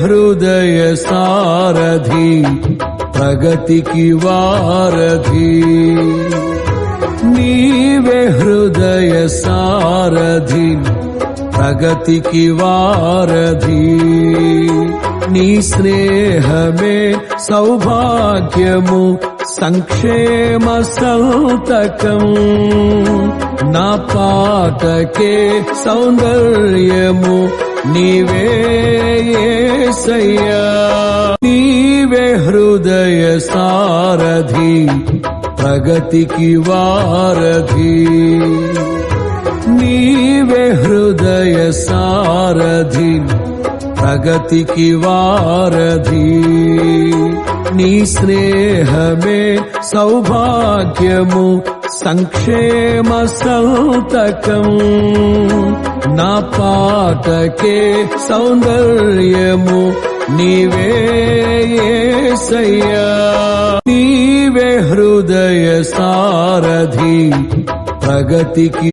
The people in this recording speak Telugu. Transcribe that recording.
హృదయ సారథి ప్రగతికి వారధి నీవే హృదయ సారథి ప్రగతికి వారధి నీ స్నేహమే సౌభాగ్యము సంక్షేమ సంతకం నా పాటకే సౌందర్యము నీవే యేసయ్యా నీవే హృదయ సారథి ప్రగతికి వారధి నీవే హృదయ సారథి ప్రగతికి వారధి నీ స్నేహమే సౌభాగ్యము సంక్షేమ సంతకం నా పాటకే సౌందర్యము నీవే యేసయ్యా నీవే హృదయ సారథి ప్రగతికి